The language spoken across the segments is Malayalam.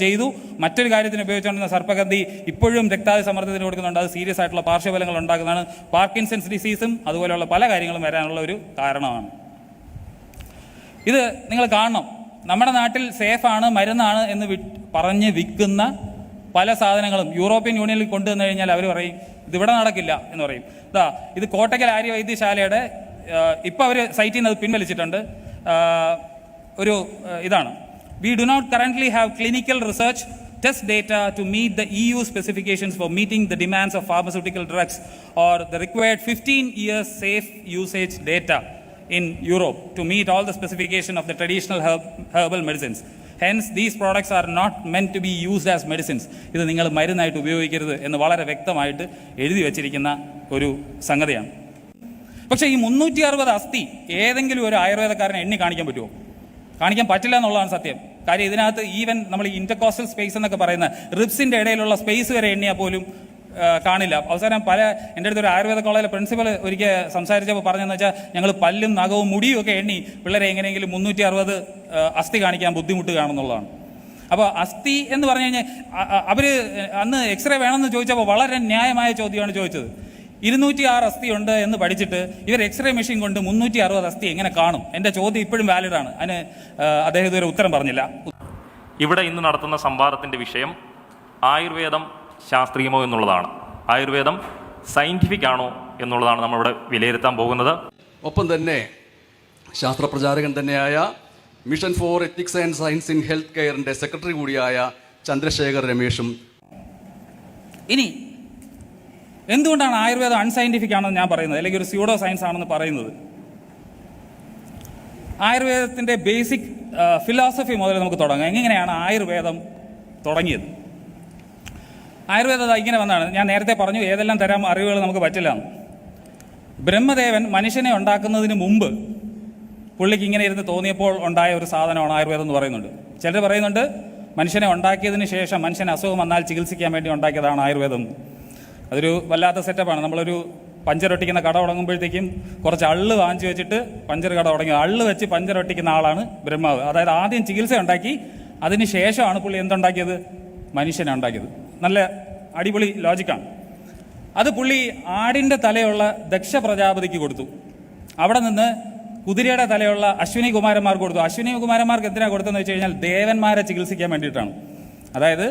ചെയ്തു. മറ്റൊരു കാര്യത്തിന് ഉപയോഗിച്ചുകൊണ്ടിരുന്ന സർപ്പഗന്ധി ഇപ്പോഴും രക്താതി സമ്മർദ്ദത്തിന് കൊടുക്കുന്നുണ്ട്. അത് സീരിയസ് ആയിട്ടുള്ള പാർശ്വഫലങ്ങൾ ഉണ്ടാക്കുന്നതാണ്. പാർക്കിൻസൺസ് ഡിസീസും അതുപോലെയുള്ള പല കാര്യങ്ങളും വരാനുള്ള ഒരു കാരണമാണ്. ഇത് നിങ്ങൾ കാണണം. നമ്മുടെ നാട്ടിൽ സേഫാണ്, മരുന്നാണ് എന്ന് പറഞ്ഞ് വിൽക്കുന്ന പല സാധനങ്ങളും യൂറോപ്യൻ യൂണിയനിൽ കൊണ്ടുവന്നു കഴിഞ്ഞാൽ അവർ പറയും ഇതിവിടെ നടക്കില്ല എന്ന് പറയും. ഇത് കോട്ടയ്ക്കൽ ആര്യ വൈദ്യശാലയുടെ ഇപ്പോൾ അവർ സൈറ്റിൽ നിന്ന് അത് പിൻവലിച്ചിട്ടുണ്ട്. ഒരു ഇതാണ്: We do not currently have clinical research test data to meet the EU specifications for meeting the demands of pharmaceutical drugs or the required 15 years safe usage data in Europe to meet all the specification of the traditional herbal medicines. Hence, these products are not meant to be used as medicines. ഇത് നിങ്ങൾ മരുന്നായിട്ട് ഉപയോഗിക്കരുത് എന്ന് വളരെ വ്യക്തമായിട്ട് എഴുതി വച്ചിരിക്കുന്ന ഒരു സംഗതിയാണ്. പക്ഷേ ഈ 360 അസ്ഥി ഏതെങ്കിലും ഒരു ആയുർവേദക്കാരനെ എണ്ണി കാണിക്കാൻ പറ്റുമോ? കാണിക്കാൻ പറ്റില്ല എന്നുള്ളതാണ് സത്യം. കാര്യം ഇതിനകത്ത് ഈവൻ നമ്മൾ ഈ ഇന്റർകോസ്റ്റൽ സ്പേസ് എന്നൊക്കെ പറയുന്ന റിബ്സിൻ്റെ ഇടയിലുള്ള സ്പേസ് വരെ എണ്ണിയാൽ പോലും കാണില്ല. അവസാനം എൻ്റെ അടുത്ത് ഒരു ആയുർവേദ കോളേജിലെ പ്രിൻസിപ്പൽ ഒരിക്കൽ സംസാരിച്ചപ്പോൾ പറഞ്ഞതെന്ന് വെച്ചാൽ ഞങ്ങൾ പല്ലും നഖവും മുടിയും ഒക്കെ എണ്ണി പിള്ളേരെ എങ്ങനെയെങ്കിലും 360 അസ്ഥി കാണിക്കാൻ ബുദ്ധിമുട്ട് കാണുന്നുള്ളതാണ്. അപ്പോൾ അസ്ഥി എന്ന് പറഞ്ഞു കഴിഞ്ഞാൽ അവർ അന്ന് എക്സ്റേ വേണമെന്ന് ചോദിച്ചപ്പോൾ വളരെ ന്യായമായ ചോദ്യമാണ് ചോദിച്ചത്. 206 അസ്ഥി ഉണ്ട് എന്ന് പഠിച്ചിട്ട് ഇവർ എക്സ്റേ മെഷീൻ കൊണ്ട് 360 അസ്ഥി എങ്ങനെ കാണും? എൻ്റെ ചോദ്യം ഇപ്പോഴും വാലിഡാണ്. അതിന് അദ്ദേഹം ഇതുവരെ ഉത്തരം പറഞ്ഞില്ല. ഇവിടെ ഇന്ന് നടത്തുന്ന സംവാദത്തിൻ്റെ വിഷയം ആയുർവേദം ശാസ്ത്രീയമോ എന്നുള്ളതാണ്. ആയുർവേദം സയൻറ്റിഫിക് ആണോ എന്നുള്ളതാണ് നമ്മളിവിടെ വിലയിരുത്താൻ പോകുന്നത്. ഒപ്പം തന്നെ ശാസ്ത്രപ്രചാരകൻ തന്നെയായ mission for ethics and science in health കെയറിൻ്റെ സെക്രട്ടറി കൂടിയായ ചന്ദ്രശേഖർ രമേശും. ഇനി എന്തുകൊണ്ടാണ് ആയുർവേദം അൺസയൻറ്റിഫിക് ആണെന്ന് ഞാൻ പറയുന്നത്, അല്ലെങ്കിൽ ഒരു സ്യൂഡോ സയൻസ് ആണെന്ന് പറയുന്നത്? ആയുർവേദത്തിൻ്റെ ബേസിക് ഫിലോസഫി മുതൽ നമുക്ക് തുടങ്ങാം. എങ്ങനെയാണ് ആയുർവേദം തുടങ്ങിയത്? ആയുർവേദം ഇങ്ങനെ വന്നാണ്. ഞാൻ നേരത്തെ പറഞ്ഞു ഏതെല്ലാം തരം അറിവുകൾ നമുക്ക് പറ്റില്ല. ബ്രഹ്മദേവൻ മനുഷ്യനെ ഉണ്ടാക്കുന്നതിന് മുമ്പ് പുള്ളിക്ക് ഇങ്ങനെ ഇരുന്ന് തോന്നിയപ്പോൾ ഉണ്ടായ ഒരു സാധനമാണ് ആയുർവേദം എന്ന് പറയുന്നുണ്ട്. ചിലർ പറയുന്നുണ്ട് മനുഷ്യനെ ഉണ്ടാക്കിയതിന് ശേഷം മനുഷ്യന് അസുഖം വന്നാൽ ചികിത്സിക്കാൻ വേണ്ടി ഉണ്ടാക്കിയതാണ് ആയുർവേദം. അതൊരു വല്ലാത്ത സെറ്റപ്പാണ്. നമ്മളൊരു പഞ്ചറൊട്ടിക്കുന്ന കട തുടങ്ങുമ്പോഴത്തേക്കും കുറച്ച് അള്ള് വാങ്ങിച്ചു വെച്ചിട്ട് പഞ്ചർ കട തുടങ്ങി അള്ള് വെച്ച് പഞ്ചറൊട്ടിക്കുന്ന ആളാണ് ബ്രഹ്മാവ്. അതായത് ആദ്യം ചികിത്സ ഉണ്ടാക്കി, അതിന് ശേഷമാണ് പുള്ളി എന്തുണ്ടാക്കിയത്? മനുഷ്യനെ ഉണ്ടാക്കിയത്. നല്ല അടിപൊളി ലോജിക്കാണ്. അത് പുള്ളി ആടിൻ്റെ തലയുള്ള ദക്ഷ പ്രജാപതിക്ക് കൊടുത്തു. അവിടെ നിന്ന് കുതിരയുടെ തലയുള്ള അശ്വിനി കുമാരന്മാർക്ക് കൊടുത്തു. അശ്വിനി കുമാരന്മാർക്ക് എന്തിനാണ് കൊടുത്തതെന്ന് വെച്ച് കഴിഞ്ഞാൽ ദേവന്മാരെ ചികിത്സിക്കാൻ വേണ്ടിയിട്ടാണ്. അതായത്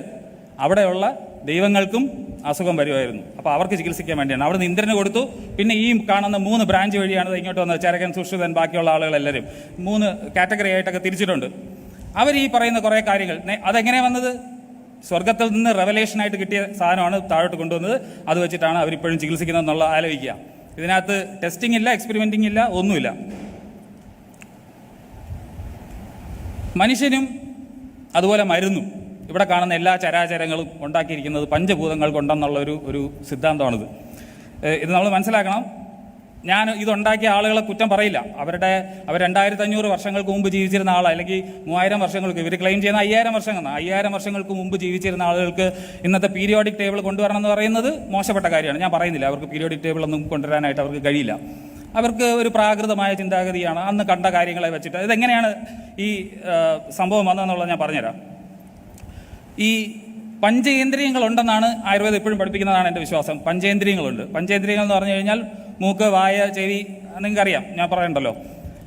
അവിടെയുള്ള ദൈവങ്ങൾക്കും അസുഖം വരുമായിരുന്നു, അപ്പോൾ അവർക്ക് ചികിത്സിക്കാൻ വേണ്ടിയാണ്. അവിടെ നിന്ന് ഇന്ദ്രന് കൊടുത്തു. പിന്നെ ഈ കാണുന്ന 3 ബ്രാഞ്ച് വഴിയാണ് ഇങ്ങോട്ട് വന്നത്. ചരകൻ, സുശ്രുതൻ, ബാക്കിയുള്ള ആളുകളെല്ലാവരും 3 കാറ്റഗറി ആയിട്ടൊക്കെ തിരിച്ചിട്ടുണ്ട്. അവർ ഈ പറയുന്ന കുറേ കാര്യങ്ങൾ അതെങ്ങനെയാണ് വന്നത്? സ്വർഗത്തിൽ നിന്ന് റെവലേഷനായിട്ട് കിട്ടിയ സാധനമാണ് താഴോട്ട് കൊണ്ടുവന്നത്. അത് വെച്ചിട്ടാണ് അവരിപ്പോഴും ചികിത്സിക്കുന്നത് എന്നുള്ള ആലോചിക്കുക. ഇതിനകത്ത് ടെസ്റ്റിംഗ് ഇല്ല, എക്സ്പെരിമെൻറ്റിംഗ് ഇല്ല, ഒന്നുമില്ല. മനുഷ്യനും അതുപോലെ മരുന്നും ഇവിടെ കാണുന്ന എല്ലാ ചരാചരങ്ങളും ഉണ്ടാക്കിയിരിക്കുന്നത് പഞ്ചഭൂതങ്ങൾ കൊണ്ടെന്നുള്ള ഒരു സിദ്ധാന്തമാണിത്. ഇത് നമ്മൾ മനസ്സിലാക്കണം. ഞാൻ ഇതുണ്ടാക്കിയ ആളുകളെ കുറ്റം പറയില്ല. അവർ 2500 വർഷങ്ങൾക്ക് മുമ്പ് ജീവിച്ചിരുന്ന ആളാണ്, അല്ലെങ്കിൽ 3000 വർഷങ്ങൾക്ക്, ഇവർ ക്ലെയിം ചെയ്യുന്ന 5000 വർഷങ്ങളാണ്. 5000 വർഷങ്ങൾക്ക് മുമ്പ് ജീവിച്ചിരുന്ന ആളുകൾക്ക് ഇന്നത്തെ പീരിയോഡിക് ടേബിൾ കൊണ്ടുവരണം എന്ന് പറയുന്നത് മോശപ്പെട്ട കാര്യമാണ്. ഞാൻ പറയുന്നില്ല അവർക്ക് പീരിയോഡിക് ടേബിൾ ഒന്നും കൊണ്ടുവരാനായിട്ട് അവർക്ക് കഴിയില്ല. അവർക്ക് ഒരു പ്രാകൃതമായ ചിന്താഗതിയാണ്. അന്ന് കണ്ട കാര്യങ്ങളെ വെച്ചിട്ട് ഇതെങ്ങനെയാണ് ഈ സംഭവം വന്നതെന്നുള്ളത് ഞാൻ പറഞ്ഞുതരാം. ഈ പഞ്ചേന്ദ്രിയങ്ങളുണ്ടെന്നാണ് ആയുർവേദം എപ്പോഴും പഠിപ്പിക്കുന്നതാണ് എൻ്റെ വിശ്വാസം. പഞ്ചേന്ദ്രിയങ്ങളുണ്ട്. പഞ്ചേന്ദ്രിയങ്ങൾ എന്ന് പറഞ്ഞു കഴിഞ്ഞാൽ മൂക്ക്, വായ, ചെവി, നിങ്ങൾക്കറിയാം, ഞാൻ പറയണ്ടല്ലോ.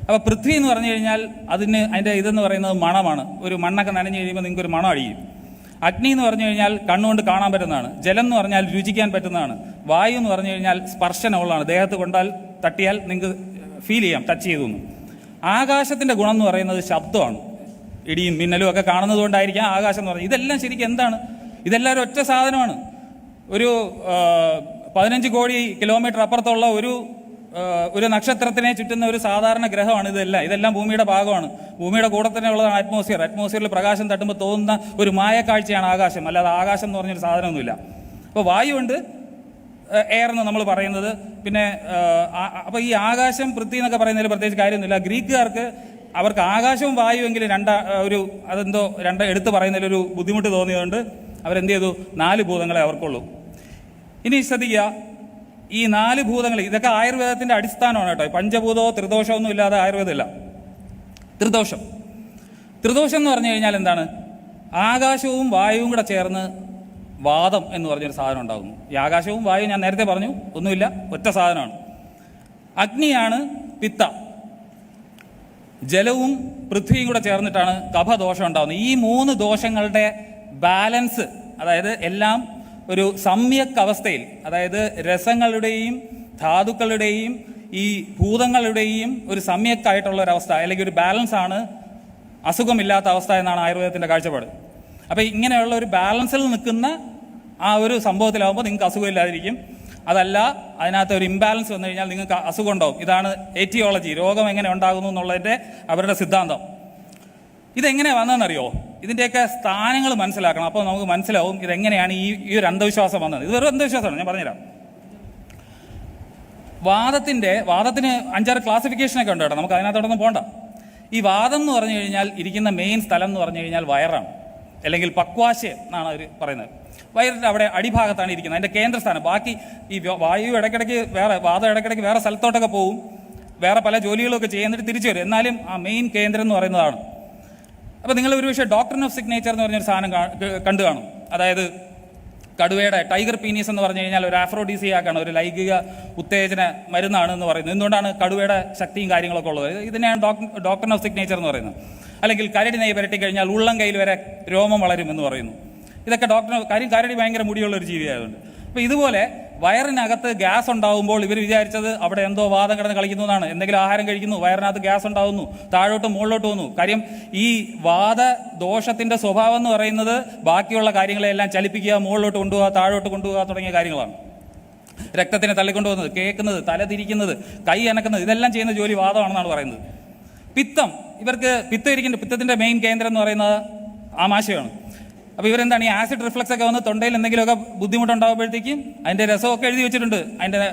അപ്പോൾ പൃഥ്വി എന്ന് പറഞ്ഞു കഴിഞ്ഞാൽ അതിൻ്റെ ഇതെന്ന് പറയുന്നത് മണമാണ്. ഒരു മണ്ണൊക്കെ നനഞ്ഞു കഴിയുമ്പോൾ നിങ്ങൾക്കൊരു മണം അടിക്കും. അഗ്നി എന്ന് പറഞ്ഞു കഴിഞ്ഞാൽ കണ്ണുകൊണ്ട് കാണാൻ പറ്റുന്നതാണ്. ജലം എന്ന് പറഞ്ഞാൽ രുചിക്കാൻ പറ്റുന്നതാണ്. വായു എന്ന് പറഞ്ഞു കഴിഞ്ഞാൽ സ്പർശനമുള്ളതാണ്. ദേഹത്ത് തട്ടിയാൽ നിങ്ങൾക്ക് ഫീൽ ചെയ്യാം, ടച്ച് ചെയ്തൊന്നും. ആകാശത്തിൻ്റെ ഗുണം എന്ന് പറയുന്നത് ശബ്ദമാണ്. ഇടിയും മിന്നലും ഒക്കെ കാണുന്നത് കൊണ്ടായിരിക്കാം ആകാശം എന്ന് പറയുന്നത്. ഇതെല്ലാം ശരിക്കും എന്താണ്? ഇതെല്ലാം ഒറ്റ സാധനമാണ്. ഒരു 15 കോടി കിലോമീറ്റർ അപ്പുറത്തുള്ള ഒരു നക്ഷത്രത്തിനെ ചുറ്റുന്ന ഒരു സാധാരണ ഗ്രഹമാണ് ഇതെല്ലാം ഭൂമിയുടെ ഭാഗമാണ്. ഭൂമിയുടെ കൂടെ തന്നെ ഉള്ളതാണ് അറ്റ്മോസ്ഫിയർ. അറ്റ്മോസ്ഫിയറിൽ പ്രകാശം തട്ടുമ്പോൾ തോന്നുന്ന ഒരു മായക്കാഴ്ചയാണ് ആകാശം, അല്ലാതെ ആകാശം എന്ന് പറഞ്ഞൊരു സാധനമൊന്നുമില്ല. അപ്പോൾ വായുണ്ട്, എയർ എന്ന് നമ്മൾ പറയുന്നത്. പിന്നെ അപ്പോൾ ഈ ആകാശം, പൃഥ്വി എന്നൊക്കെ പറയുന്നതിൽ പ്രത്യേകിച്ച് കാര്യമൊന്നുമില്ല. ഗ്രീക്കുകാർക്ക് അവർക്ക് ആകാശവും വായുവെങ്കിലും അതെന്തോ എടുത്ത് പറയുന്നതിലൊരു ബുദ്ധിമുട്ട് തോന്നിയതുകൊണ്ട് അവരെന്ത് ചെയ്തു? 4 ഭൂതങ്ങളെ അവർക്കുള്ളൂ. ഇനി ശ്രദ്ധിക്കുക, ഈ 4 ഭൂതങ്ങൾ ഇതൊക്കെ ആയുർവേദത്തിൻ്റെ അടിസ്ഥാനമാണ് കേട്ടോ. പഞ്ചഭൂതമോ ത്രിദോഷമോ ഒന്നും ഇല്ലാതെ ആയുർവേദമില്ല. ത്രിദോഷം എന്ന് പറഞ്ഞു കഴിഞ്ഞാൽ എന്താണ്? ആകാശവും വായുവും കൂടെ ചേർന്ന് വാദം എന്ന് പറഞ്ഞൊരു സാധനം ഉണ്ടാകുന്നു. ഈ ആകാശവും വായുവും ഞാൻ നേരത്തെ പറഞ്ഞു ഒന്നുമില്ല, ഒറ്റ സാധനമാണ്. അഗ്നിയാണ് പിത്ത, ജലവും പൃഥ്വിയും കൂടെ ചേർന്നിട്ടാണ് കഫദോഷം ഉണ്ടാകുന്നത്. ഈ 3 ദോഷങ്ങളുടെ ബാലൻസ്, അതായത് എല്ലാം ഒരു സമ്യക് അവസ്ഥയിൽ, അതായത് രസങ്ങളുടെയും ധാതുക്കളുടെയും ഈ ഭൂതങ്ങളുടെയും ഒരു സമ്യക്കായിട്ടുള്ള ഒരവസ്ഥ, അല്ലെങ്കിൽ ഒരു ബാലൻസ് ആണ് അസുഖമില്ലാത്ത അവസ്ഥ എന്നാണ് ആയുർവേദത്തിൻ്റെ കാഴ്ചപ്പാട്. അപ്പോൾ ഇങ്ങനെയുള്ള ഒരു ബാലൻസിൽ നിൽക്കുന്ന ആ ഒരു സംഭവത്തിലാകുമ്പോൾ നിങ്ങൾക്ക് അസുഖമില്ലാതിരിക്കും. അതല്ല, അതിനകത്ത് ഒരു ഇംബാലൻസ് വന്നു കഴിഞ്ഞാൽ നിങ്ങൾക്ക് അസുഖം ഉണ്ടാവും. ഇതാണ് എറ്റിയോളജി, രോഗം എങ്ങനെ ഉണ്ടാകുന്നു എന്നുള്ളതിൻ്റെ അവരുടെ സിദ്ധാന്തം. ഇതെങ്ങനെ വന്നതെന്നറിയോ? ഇതിൻ്റെയൊക്കെ സ്ഥാനങ്ങൾ മനസ്സിലാക്കണം. അപ്പോൾ നമുക്ക് മനസ്സിലാവും ഇതെങ്ങനെയാണ് ഈ ഒരു അന്ധവിശ്വാസം വന്നത്. ഇത് വെറും അന്ധവിശ്വാസമാണ്, ഞാൻ പറഞ്ഞുതരാം. വാദത്തിന് 5-6 ക്ലാസിഫിക്കേഷനൊക്കെ ഉണ്ട് കേട്ടോ, നമുക്ക് അതിനകത്തോടൊന്നും പോകണ്ട. ഈ വാദം എന്ന് പറഞ്ഞു കഴിഞ്ഞാൽ ഇരിക്കുന്ന മെയിൻ സ്ഥലം എന്ന് പറഞ്ഞു കഴിഞ്ഞാൽ വയറാണ്, അല്ലെങ്കിൽ പക്വാശയം എന്നാണ് അവർ പറയുന്നത്. വയറിൻ്റെ അവിടെ അടിഭാഗത്താണ് ഇരിക്കുന്നത്, അതിൻ്റെ കേന്ദ്രസ്ഥാനം. ബാക്കി ഈ വായു ഇടയ്ക്കിടയ്ക്ക് വാദം ഇടയ്ക്കിടയ്ക്ക് വേറെ സ്ഥലത്തോട്ടൊക്കെ പോകും, വേറെ പല ജോലികളൊക്കെ ചെയ്യുന്നിട്ട് തിരിച്ചു വരും. എന്നാലും ആ മെയിൻ കേന്ദ്രം എന്ന് പറയുന്നതാണ്. അപ്പോൾ നിങ്ങൾ ഒരു പക്ഷേ ഡോക്ടറിൻ ഓഫ് സിഗ്നേച്ചർ എന്ന് പറഞ്ഞൊരു സാധനം കണ്ടു കാണും. അതായത് കടുവയുടെ ടൈഗർ പീനീസ് എന്ന് പറഞ്ഞു കഴിഞ്ഞാൽ ഒരു ആഫ്രോഡീസിയാക്കാണ്, ഒരു ലൈംഗിക ഉത്തേജന മരുന്നാണ് എന്ന് പറയുന്നത്. എന്തുകൊണ്ടാണ് കടുവയുടെ ശക്തിയും കാര്യങ്ങളൊക്കെ ഉള്ളത്? ഇതിനെയാണ് ഡോക്ടറിൻ ഓഫ് സിഗ്നേച്ചർ എന്ന് പറയുന്നത്. അല്ലെങ്കിൽ കരടി നെയ്യ് പുരട്ടി കഴിഞ്ഞാൽ ഉള്ളം കയ്യിൽ വരെ രോമം വളരും എന്ന് പറയുന്നു. ഇതൊക്കെ കരടി ഭയങ്കര മുടിയുള്ള ഒരു ജീവിയായതുകൊണ്ട്. അപ്പോൾ ഇതുപോലെ വയറിനകത്ത് ഗ്യാസ് ഉണ്ടാകുമ്പോൾ ഇവർ വിചാരിച്ചത് അവിടെ എന്തോ വാദം കിടന്ന് കളിക്കുന്നു എന്നാണ്. എന്തെങ്കിലും ആഹാരം കഴിക്കുന്നു, വയറിനകത്ത് ഗ്യാസ് ഉണ്ടാകുന്നു, താഴോട്ടും മുകളിലോട്ട് പോകുന്നു. കാര്യം ഈ വാദദോഷത്തിൻ്റെ സ്വഭാവം എന്ന് പറയുന്നത് ബാക്കിയുള്ള കാര്യങ്ങളെല്ലാം ചലിപ്പിക്കുക, മുകളിലോട്ട് കൊണ്ടുപോകുക, താഴോട്ട് കൊണ്ടുപോകുക തുടങ്ങിയ കാര്യങ്ങളാണ്. രക്തത്തിനെ തള്ളിക്കൊണ്ടുപോകുന്നത്, കേൾക്കുന്നത്, തല തിരിക്കുന്നത്, കൈ അനക്കുന്നത്, ഇതെല്ലാം ചെയ്യുന്ന ജോലി വാദമാണെന്നാണ് പറയുന്നത്. പിത്തത്തിൻ്റെ മെയിൻ കേന്ദ്രം എന്ന് പറയുന്നത് ആമാശയമാണ്. അപ്പോൾ ഇവരെന്താണ്, ഈ ആസിഡ് റിഫ്ലക്സ് ഒക്കെ വന്ന് തൊണ്ടയിൽ എന്തെങ്കിലുമൊക്കെ ബുദ്ധിമുട്ടുണ്ടാകുമ്പോഴത്തേക്കും അതിൻ്റെ രസമൊക്കെ എഴുതി വെച്ചിട്ടുണ്ട്, അതിൻ്റെ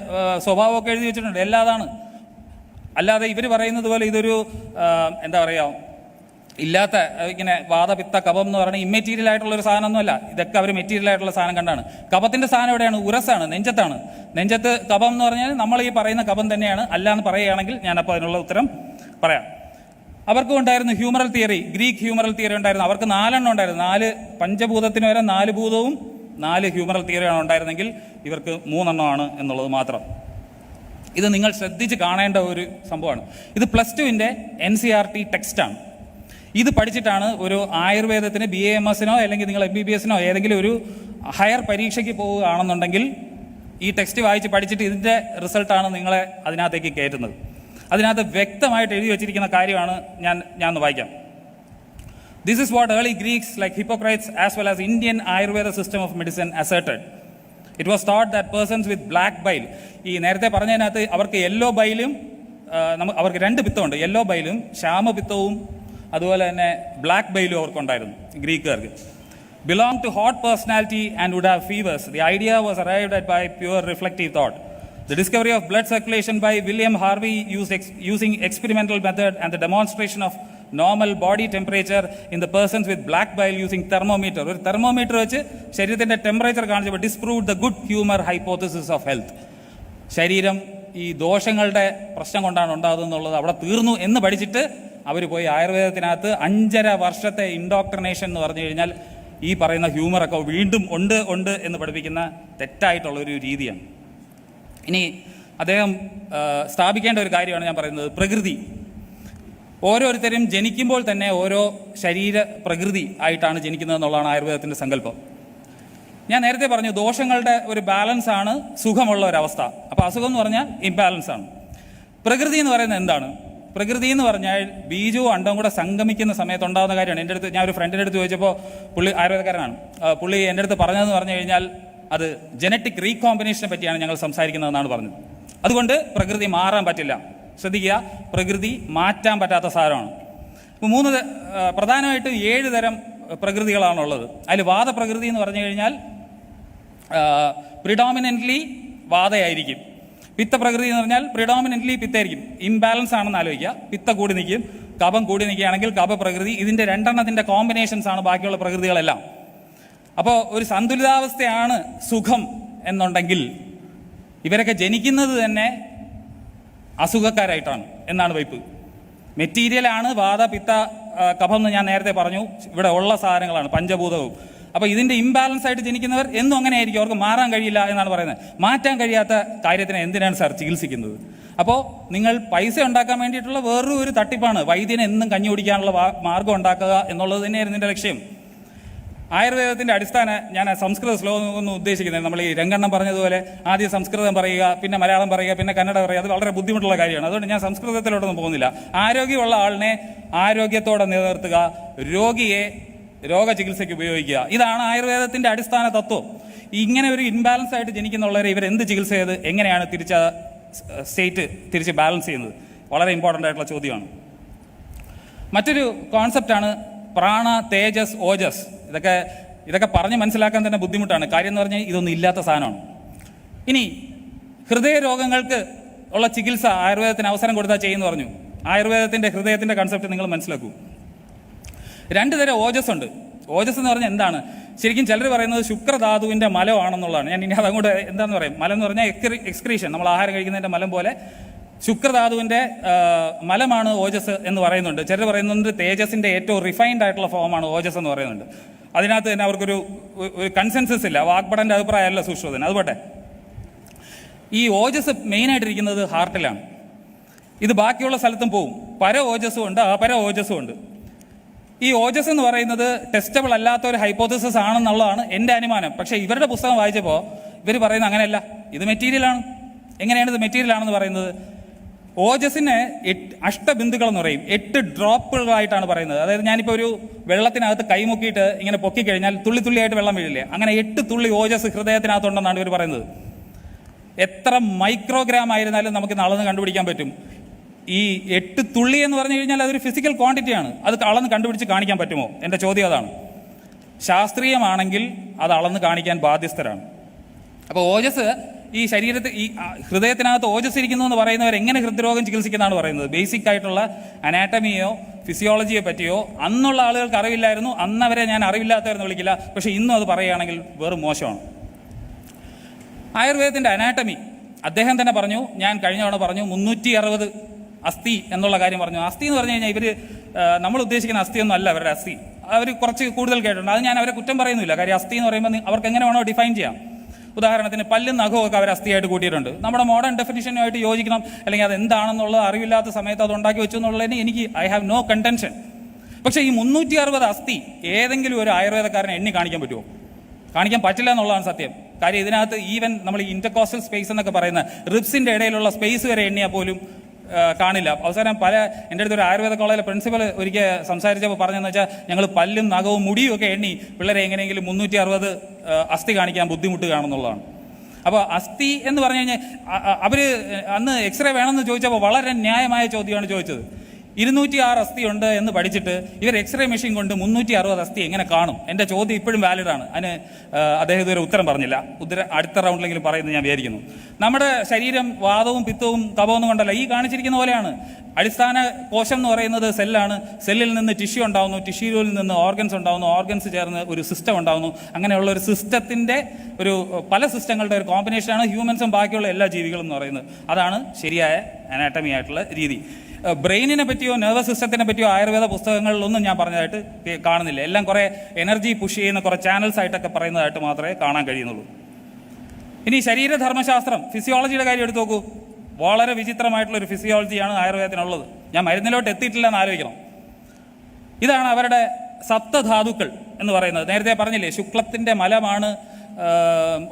സ്വഭാവമൊക്കെ എഴുതി വെച്ചിട്ടുണ്ട്, എല്ലാം അതാണ്. അല്ലാതെ ഇവർ പറയുന്നത് പോലെ ഇതൊരു എന്താ പറയുക, ഇല്ലാത്ത ഇങ്ങനെ വാദപിത്ത കഫം എന്ന് പറയുന്നത് ഇമ്മെറ്റീരിയൽ ആയിട്ടുള്ളൊരു സാധനമൊന്നുമല്ല. ഇതൊക്കെ അവർ മെറ്റീരിയൽ ആയിട്ടുള്ള സാധനം കണ്ടാണ്. കഫത്തിൻ്റെ സാധനം എവിടെയാണ്? ഉരസാണ്, നെഞ്ചത്താണ്. നെഞ്ചത്ത് കഫം എന്ന് പറഞ്ഞാൽ നമ്മൾ ഈ പറയുന്ന കഫം തന്നെയാണ്. അല്ല എന്ന് പറയുകയാണെങ്കിൽ ഞാനപ്പോൾ അതിനുള്ള ഉത്തരം പറയാം. അവർക്കും ഉണ്ടായിരുന്നു humoral theory, Greek humoral theory ഉണ്ടായിരുന്നു. അവർക്ക് 4 എണ്ണം ഉണ്ടായിരുന്നു. 4 പഞ്ചഭൂതത്തിന് വരെ 4 ഭൂതവും 4 ഹ്യൂമറൽ തിയറിയാണ് ഉണ്ടായിരുന്നെങ്കിൽ ഇവർക്ക് 3 എണ്ണമാണ് എന്നുള്ളത് മാത്രം. ഇത് നിങ്ങൾ ശ്രദ്ധിച്ച് കാണേണ്ട ഒരു സംഭവമാണ്. ഇത് +2-ൻ്റെ NCERT ടെക്സ്റ്റാണ്. ഇത് പഠിച്ചിട്ടാണ് ഒരു ആയുർവേദത്തിന് BAMSനോ അല്ലെങ്കിൽ നിങ്ങൾ MBBSനോ ഏതെങ്കിലും ഒരു ഹയർ പരീക്ഷയ്ക്ക് പോവുകയാണെന്നുണ്ടെങ്കിൽ ഈ ടെക്സ്റ്റ് വായിച്ച് പഠിച്ചിട്ട് ഇതിൻ്റെ റിസൾട്ടാണ് നിങ്ങളെ അതിനകത്തേക്ക് കയറ്റുന്നത്. അതിനകത്ത് വ്യക്തമായിട്ട് എഴുതി വെച്ചിരിക്കുന്ന കാര്യമാണ് ഞാൻ ഒന്ന് വായിക്കാം. This is what early Greeks like Hippocrates as well as Indian Ayurveda system of medicine asserted. It was thought that persons with black bile, ഈ നേരത്തെ പറഞ്ഞതിനകത്ത് അവർക്ക് യെല്ലോ ബൈലും അവർക്ക് 2 പിത്തമുണ്ട്, യെല്ലോ ബൈലും ശ്യാമപിത്തവും അതുപോലെ തന്നെ black ബൈലും അവർക്കുണ്ടായിരുന്നു ഗ്രീക്കുകാർക്ക്. belonged to hot personality and would have fevers. The idea was arrived at by pure reflective thought. The discovery of blood circulation by William Harvey using experimental method and the demonstration of normal body temperature in the persons with black bile using thermometer. ഒരു തെർമോമീറ്റർ വെച്ച് ശരീരത്തിൻ്റെ ടെമ്പറേച്ചർ കാണിച്ചപ്പോൾ disproved the good humor hypothesis of health. ശരീരം ഈ ദോഷങ്ങളുടെ പ്രശ്നം കൊണ്ടാണ് ഉണ്ടാകുന്നത് എന്നുള്ളത് അവിടെ തീർന്നു എന്ന് പഠിച്ചിട്ട് അവർ പോയി ആയുർവേദത്തിനകത്ത് 5.5 വർഷത്തെ ഇൻഡോക്ട്രിനേഷൻ എന്ന് പറഞ്ഞു കഴിഞ്ഞാൽ ഈ പറയുന്ന ഹ്യൂമറൊക്കെ വീണ്ടും ഉണ്ട് എന്ന് പഠിപ്പിക്കുന്ന തെറ്റായിട്ടുള്ളൊരു രീതിയാണ്. ഇനി അദ്ദേഹം സ്ഥാപിക്കേണ്ട ഒരു കാര്യമാണ് ഞാൻ പറയുന്നത്, പ്രകൃതി. ഓരോരുത്തരും ജനിക്കുമ്പോൾ തന്നെ ഓരോ ശരീര പ്രകൃതി ആയിട്ടാണ് ജനിക്കുന്നത് എന്നുള്ളതാണ് ആയുർവേദത്തിൻ്റെ സങ്കല്പം. ഞാൻ നേരത്തെ പറഞ്ഞു ദോഷങ്ങളുടെ ഒരു ബാലൻസ് ആണ് സുഖമുള്ള ഒരവസ്ഥ. അപ്പോൾ അസുഖം എന്ന് പറഞ്ഞാൽ ഇംബാലൻസ് ആണ്. പ്രകൃതി എന്ന് പറയുന്നത് എന്താണ്? പ്രകൃതി എന്ന് പറഞ്ഞാൽ ബീജവും അണ്ടവും കൂടെ സംഗമിക്കുന്ന സമയത്ത് ഉണ്ടാകുന്ന കാര്യമാണ്. എൻ്റെ അടുത്ത് ഞാൻ ഒരു ഫ്രണ്ടിൻ്റെ അടുത്ത് ചോദിച്ചപ്പോൾ പുള്ളി ആയുർവേദക്കാരനാണ്. പുള്ളി എൻ്റെ അടുത്ത് പറഞ്ഞതെന്ന് പറഞ്ഞു കഴിഞ്ഞാൽ അത് ജനറ്റിക് റീകോമ്പിനേഷനെ പറ്റിയാണ് ഞങ്ങൾ സംസാരിക്കുന്നതെന്നാണ് പറഞ്ഞത്. അതുകൊണ്ട് പ്രകൃതി മാറാൻ പറ്റില്ല. ശ്രദ്ധിക്കുക, പ്രകൃതി മാറ്റാൻ പറ്റാത്ത സാധനമാണ്. ഇപ്പോൾ പ്രധാനമായിട്ട് 7 തരം പ്രകൃതികളാണുള്ളത്. അതിൽ വാദപ്രകൃതി എന്ന് പറഞ്ഞു കഴിഞ്ഞാൽ പ്രിഡോമിനൻ്റ്ലി വാദയായിരിക്കും. പിത്തപ്രകൃതി എന്ന് പറഞ്ഞാൽ പ്രിഡോമിനൻ്റ്ലി പിത്തായിരിക്കും. ഇംബാലൻസ് ആണെന്ന് ആലോചിക്കുക. പിത്ത കൂടി നിൽക്കും, കഫം കൂടി നിൽക്കുകയാണെങ്കിൽ കഫപ്രകൃതി. ഇതിൻ്റെ 2 എണ്ണത്തിൻ്റെ കോമ്പിനേഷൻസ് ആണ് ബാക്കിയുള്ള പ്രകൃതികളെല്ലാം. അപ്പോൾ ഒരു സന്തുലിതാവസ്ഥയാണ് സുഖം എന്നുണ്ടെങ്കിൽ ഇവരൊക്കെ ജനിക്കുന്നത് തന്നെ അസുഖക്കാരായിട്ടാണ് എന്നാണ് വൈപ്പ്. മെറ്റീരിയലാണ് വാദ പിത്ത കഫം എന്ന് ഞാൻ നേരത്തെ പറഞ്ഞു, ഇവിടെ ഉള്ള സാധനങ്ങളാണ് പഞ്ചഭൂതവും. അപ്പോൾ ഇതിൻ്റെ ഇംബാലൻസ് ആയിട്ട് ജനിക്കുന്നവർ എന്നും അങ്ങനെ ആയിരിക്കും, അവർക്ക് മാറാൻ കഴിയില്ല എന്നാണ് പറയുന്നത്. മാറ്റാൻ കഴിയാത്ത കാര്യത്തിന് എന്തിനാണ് സാർ ചികിത്സിക്കുന്നത്? അപ്പോൾ നിങ്ങൾ പൈസ ഉണ്ടാക്കാൻ വേണ്ടിയിട്ടുള്ള വേറൊരു ഒരു തട്ടിപ്പാണ് വൈദ്യനെ എന്നും കഞ്ഞി കുടിക്കാനുള്ള മാർഗം ഉണ്ടാക്കുക എന്നുള്ളത് തന്നെയായിരുന്നു ഇതിൻ്റെ ലക്ഷ്യം. ആയുർവേദത്തിൻ്റെ അടിസ്ഥാന ഞാൻ സംസ്കൃത ശ്ലോകം ഒന്നും ഉദ്ദേശിക്കുന്നത്, നമ്മൾ ഈ രംഗണ്ണം പറഞ്ഞതുപോലെ ആദ്യം സംസ്കൃതം പറയുക, പിന്നെ മലയാളം പറയുക, പിന്നെ കന്നഡ പറയുക, അത് വളരെ ബുദ്ധിമുട്ടുള്ള കാര്യമാണ്. അതുകൊണ്ട് ഞാൻ സംസ്കൃതത്തിലോട്ടൊന്നും പോകുന്നില്ല. ആരോഗ്യമുള്ള ആളിനെ ആരോഗ്യത്തോടെ നിലനിർത്തുക, രോഗിയെ രോഗചികിത്സയ്ക്ക് ഉപയോഗിക്കുക, ഇതാണ് ആയുർവേദത്തിൻ്റെ അടിസ്ഥാന തത്വം. ഇങ്ങനെ ഒരു ഇൻബാലൻസ് ആയിട്ട് ജനിക്കുന്നുള്ളവരെ ഇവരെന്ത് ചികിത്സ ചെയ്ത് എങ്ങനെയാണ് സ്റ്റേറ്റ് തിരിച്ച് ബാലൻസ് ചെയ്യുന്നത്? വളരെ ഇമ്പോർട്ടൻ്റ് ആയിട്ടുള്ള ചോദ്യമാണ്. മറ്റൊരു കോൺസെപ്റ്റാണ് പ്രാണ, തേജസ്, ഓജസ്. ഇതൊക്കെ പറഞ്ഞ് മനസ്സിലാക്കാൻ തന്നെ ബുദ്ധിമുട്ടാണ്. കാര്യം എന്ന് പറഞ്ഞാൽ ഇതൊന്നും ഇല്ലാത്ത സാധനമാണ്. ഇനി ഹൃദയ രോഗങ്ങൾക്ക് ഉള്ള ചികിത്സ ആയുർവേദത്തിന് അവസരം കൊടുത്താൽ ചെയ്യുമെന്ന് പറഞ്ഞു. ആയുർവേദത്തിൻ്റെ ഹൃദയത്തിൻ്റെ കൺസെപ്റ്റ് നിങ്ങൾ മനസ്സിലാക്കൂ. 2 തരം ഓജസ് ഉണ്ട്. ഓജസ് എന്ന് പറഞ്ഞാൽ എന്താണ്? ശരിക്കും ചിലർ പറയുന്നത് ശുക്രധാതുവിൻ്റെ മലമാണെന്നുള്ളതാണ്. ഞാൻ ഇനി അതങ്ങോട്ട് എന്താണെന്ന് പറയും. മലം എന്ന് പറഞ്ഞാൽ എക്സ്ക്രീഷൻ, നമ്മൾ ആഹാരം കഴിക്കുന്നതിൻ്റെ മലം പോലെ ശുക്രധാതുവിൻ്റെ മലമാണ് ഓജസ് എന്ന് പറയുന്നുണ്ട്. ചിലർ പറയുന്നുണ്ട് തേജസിൻ്റെ ഏറ്റവും റിഫൈൻഡ് ആയിട്ടുള്ള ഫോമാണ് ഓജസ് എന്ന് പറയുന്നുണ്ട്. അതിനകത്ത് തന്നെ അവർക്കൊരു കൺസെൻസസ് ഇല്ല. വാഗ്ഭടൻ്റെ അഭിപ്രായമല്ല സുശ്രുതൻ. അതുപോട്ടെ ഈ ഓജസ് മെയിനായിട്ടിരിക്കുന്നത് ഹാർട്ടിലാണ്. ഇത് ബാക്കിയുള്ള സ്ഥലത്തും പോവും. പര ഓജസ്സും ഉണ്ട്, അപര ഓജസ്സും ഉണ്ട്. ഈ ഓജസ് എന്ന് പറയുന്നത് ടെസ്റ്റബിൾ അല്ലാത്ത ഒരു ഹൈപ്പോത്തസിസ് ആണെന്നുള്ളതാണ് എൻ്റെ അനുമാനം. പക്ഷേ ഇവരുടെ പുസ്തകം വായിച്ചപ്പോൾ ഇവർ പറയുന്നത് അങ്ങനെയല്ല, ഇത് മെറ്റീരിയലാണ്. എങ്ങനെയാണ് ഇത് മെറ്റീരിയൽ ആണെന്ന് പറയുന്നത്? ഓജസ്സിന് 8 അഷ്ടബിന്ദുക്കളെന്ന് പറയും, 8 ഡ്രോപ്പുകളായിട്ടാണ് പറയുന്നത്. അതായത് ഞാനിപ്പോൾ ഒരു വെള്ളത്തിനകത്ത് കൈമുക്കിയിട്ട് ഇങ്ങനെ പൊക്കിക്കഴിഞ്ഞാൽ തുള്ളി തുള്ളിയായിട്ട് വെള്ളം വീഴില്ലേ, അങ്ങനെ 8 തുള്ളി ഓജസ് ഹൃദയത്തിനകത്തുണ്ടെന്നാണ് ഇവർ പറയുന്നത്. എത്ര മൈക്രോഗ്രാം ആയിരുന്നാലും നമുക്ക് അളന്ന് കണ്ടുപിടിക്കാൻ പറ്റും. ഈ 8 തുള്ളി എന്ന് പറഞ്ഞു കഴിഞ്ഞാൽ അതൊരു ഫിസിക്കൽ ക്വാണ്ടിറ്റിയാണ്. അത് അളന്ന് കണ്ടുപിടിച്ച് കാണിക്കാൻ പറ്റുമോ? എൻ്റെ ചോദ്യം അതാണ്. ശാസ്ത്രീയമാണെങ്കിൽ അത് അളന്ന് കാണിക്കാൻ ബാധ്യസ്ഥരാണ്. അപ്പോൾ ഓജസ് ഈ ശരീരത്തിൽ, ഈ ഹൃദയത്തിനകത്ത് ഓജസ് ഇരിക്കുന്നു എന്ന് പറയുന്നവർ എങ്ങനെ ഹൃദ്രോഗം ചികിത്സിക്കുന്നതാണ് പറയുന്നത്? ബേസിക് ആയിട്ടുള്ള അനാറ്റമിയോ ഫിസിയോളജിയെ പറ്റിയോ അന്നുള്ള ആളുകൾക്ക് അറിവില്ലായിരുന്നു. അന്നവരെ ഞാൻ അറിവില്ലാത്തവരെന്ന് വിളിക്കില്ല, പക്ഷേ ഇന്നും അത് പറയുകയാണെങ്കിൽ വെറും മോശമാണ്. ആയുർവേദത്തിൻ്റെ അനാറ്റമി അദ്ദേഹം തന്നെ പറഞ്ഞു. ഞാൻ കഴിഞ്ഞ തവണ പറഞ്ഞു 360 അസ്ഥി എന്നുള്ള കാര്യം പറഞ്ഞു. അസ്ഥി എന്ന് പറഞ്ഞു കഴിഞ്ഞാൽ ഇവർ നമ്മൾ ഉദ്ദേശിക്കുന്ന അസ്ഥിയൊന്നും അല്ല അവരുടെ അസ്ഥി. അവർ കുറച്ച് കൂടുതൽ കേട്ടിട്ടുണ്ട്. അത് ഞാൻ അവരെ കുറ്റം പറയുന്നില്ല. കാര്യം അസ്ഥി എന്ന് പറയുമ്പോൾ അവർക്ക് എങ്ങനെ വേണോ ഡിഫൈൻ ചെയ്യാം. ഉദാഹരണത്തിന് പല്ലും നഖവും ഒക്കെ അവർ അസ്ഥിയായിട്ട് കൂട്ടിയിട്ടുണ്ട്. നമ്മുടെ മോഡേൺ ഡെഫിനിഷനുമായിട്ട് യോജിക്കണം, അല്ലെങ്കിൽ അത് എന്താണെന്നുള്ളത് അറിവില്ലാത്ത സമയത്ത് അത് ഉണ്ടാക്കി വെച്ചു എന്നുള്ളതിന് ഐ ഹാവ് നോ കണ്ടൻഷൻ. പക്ഷേ ഈ 360 അസ്ഥി ഏതെങ്കിലും ഒരു ആയുർവേദക്കാരനെ എണ്ണി കാണിക്കാൻ പറ്റുമോ? കാണിക്കാൻ പറ്റില്ല എന്നുള്ളതാണ് സത്യം. കാര്യം ഇതിനകത്ത് ഈവൻ നമ്മൾ ഈ ഇന്റർകോസ്റ്റൽ സ്പേസ് എന്നൊക്കെ പറയുന്ന റിബ്സിൻ്റെ ഇടയിലുള്ള സ്പേസ് വരെ എണ്ണിയാൽ പോലും കാണില്ല. അവസാനം എൻ്റെ അടുത്തൊരു ആയുർവേദ കോളേജിലെ പ്രിൻസിപ്പൽ ഒരിക്കൽ സംസാരിച്ചപ്പോൾ പറഞ്ഞതെന്ന് വെച്ചാൽ ഞങ്ങൾ പല്ലും നഖവും മുടിയും ഒക്കെ എണ്ണി പിള്ളേരെ എങ്ങനെയെങ്കിലും 360 അസ്ഥി കാണിക്കാൻ ബുദ്ധിമുട്ടുകയാണെന്നുള്ളതാണ്. അപ്പോൾ അസ്ഥി എന്ന് പറഞ്ഞു കഴിഞ്ഞാൽ അവർ അന്ന് എക്സ്റേ വേണമെന്ന് ചോദിച്ചപ്പോൾ വളരെ ന്യായമായ ചോദ്യമാണ് ചോദിച്ചത്. 206 അസ്ഥി ഉണ്ട് എന്ന് പഠിച്ചിട്ട് ഇവർ എക്സ്റേ മെഷീൻ കൊണ്ട് 360 അസ്ഥി എങ്ങനെ കാണും? എൻ്റെ ചോദ്യം ഇപ്പോഴും വാലിഡാണ്. അതിന് അദ്ദേഹം ഇതുവരെ ഉത്തരം പറഞ്ഞില്ല. അടുത്ത റൗണ്ടിലെങ്കിലും പറയുന്നത് ഞാൻ വിചാരിക്കുന്നു. നമ്മുടെ ശരീരം വാതവും പിത്തവും കഫവും കൊണ്ടല്ല, ഈ കാണിച്ചിരിക്കുന്ന പോലെയാണ്. അടിസ്ഥാന കോശം എന്ന് പറയുന്നത് സെല്ലാണ്. സെല്ലിൽ നിന്ന് ടിഷ്യൂ ഉണ്ടാകുന്നു, ടിഷ്യൂവിൽ നിന്ന് ഓർഗൻസ് ഉണ്ടാകുന്നു, ഓർഗൻസ് ചേർന്ന് ഒരു സിസ്റ്റം ഉണ്ടാകുന്നു. അങ്ങനെയുള്ള ഒരു സിസ്റ്റത്തിൻ്റെ പല സിസ്റ്റങ്ങളുടെ ഒരു കോമ്പിനേഷനാണ് ഹ്യൂമൻസും ബാക്കിയുള്ള എല്ലാ ജീവികളും എന്ന് പറയുന്നത്. അതാണ് ശരിയായ അനാറ്റമി ആയിട്ടുള്ള രീതി. ബ്രെയിനിനെ പറ്റിയോ നെർവസ് സിസ്റ്റത്തിനെ പറ്റിയോ ആയുർവേദ പുസ്തകങ്ങളിലൊന്നും ഞാൻ പറഞ്ഞതായിട്ട് കാണുന്നില്ല. എല്ലാം കുറേ എനർജി പുഷ് ചെയ്യുന്ന കുറേ ചാനൽസ് ആയിട്ടൊക്കെ പറയുന്നതായിട്ട് മാത്രമേ കാണാൻ കഴിയുന്നുള്ളൂ. ഇനി ശരീരധർമ്മശാസ്ത്രം, ഫിസിയോളജിയുടെ കാര്യം എടുത്ത് നോക്കൂ. വളരെ വിചിത്രമായിട്ടുള്ളൊരു ഫിസിയോളജിയാണ് ആയുർവേദത്തിനുള്ളത്. ഞാൻ മരുന്നിലോട്ട് എത്തിയിട്ടില്ല എന്ന് ആലോചിക്കണം. ഇതാണ് അവരുടെ സപ്തധാതുക്കൾ എന്ന് പറയുന്നത്. നേരത്തെ പറഞ്ഞില്ലേ, ശുക്ലത്തിൻ്റെ മലമാണ്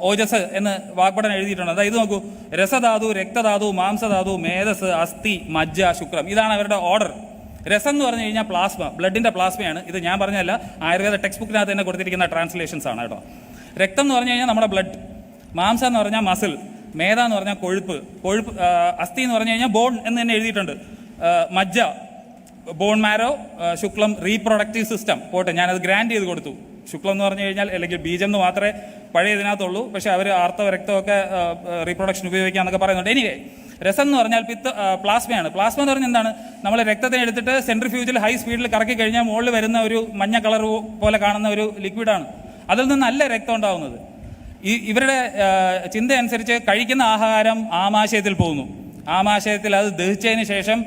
ഓജസ് എന്ന് വാഗ്ഭടൻ എഴുതിയിട്ടുണ്ട്. അതായത് ഇത് നോക്കൂ, രസധാതു, രക്തധാതു, മാംസധാതു, മേധസ്, അസ്ഥി, മജ്ജ, ശുക്രം. ഇതാണ് അവരുടെ ഓർഡർ. രസം എന്ന് പറഞ്ഞു കഴിഞ്ഞാൽ പ്ലാസ്മ, ബ്ലഡിൻ്റെ പ്ലാസ്മയാണ്. ഇത് ഞാൻ പറഞ്ഞതല്ല, ആയുർവേദ ടെക്സ്റ്റ് ബുക്കിനകത്ത് തന്നെ കൊടുത്തിരിക്കുന്ന ട്രാൻസ്ലേഷൻസ് ആണ് കേട്ടോ. രക്തം എന്ന് പറഞ്ഞു കഴിഞ്ഞാൽ നമ്മുടെ ബ്ലഡ്, മാംസം എന്ന് പറഞ്ഞാൽ മസിൽ, മേധ എന്ന് പറഞ്ഞാൽ കൊഴുപ്പ്, അസ്ഥി എന്ന് പറഞ്ഞു കഴിഞ്ഞാൽ ബോൺ എന്ന് തന്നെ എഴുതിയിട്ടുണ്ട്, മജ്ജ ബോൺ മാരോ, ശുക്ലം റീപ്രൊഡക്റ്റീവ് സിസ്റ്റം. പോട്ടെ, ഞാനത് ഗ്രാൻഡ് ചെയ്ത് കൊടുത്തു. ശുക്ലം എന്ന് പറഞ്ഞു കഴിഞ്ഞാൽ അല്ലെങ്കിൽ ബീജം എന്ന് മാത്രമേ പഴയ ഇതിനകത്തുള്ളൂ. പക്ഷേ അവർ ആർത്തവ രക്തമൊക്കെ റീപ്രൊഡക്ഷൻ ഉപയോഗിക്കാമെന്നൊക്കെ പറയുന്നുണ്ട്. എനിവേ, രസം എന്ന് പറഞ്ഞാൽ പ്ലാസ്മയാണ്. പ്ലാസ്മ എന്ന് പറഞ്ഞാൽ എന്താണ്? നമ്മൾ രക്തത്തെ എടുത്തിട്ട് സെൻട്രിഫ്യൂജിൽ ഹൈ സ്പീഡിൽ കറക്കി കഴിഞ്ഞാൽ മുകളിൽ വരുന്ന ഒരു മഞ്ഞ കളർ പോലെ കാണുന്ന ഒരു ലിക്വിഡാണ്. അതിൽ നിന്നല്ല രക്തം ഉണ്ടാകുന്നത്. ഇവരുടെ ചിന്ത അനുസരിച്ച് കഴിക്കുന്ന ആഹാരം ആമാശയത്തിൽ പോകുന്നു. ആമാശയത്തിൽ അത് ദഹിച്ചതിന് ശേഷം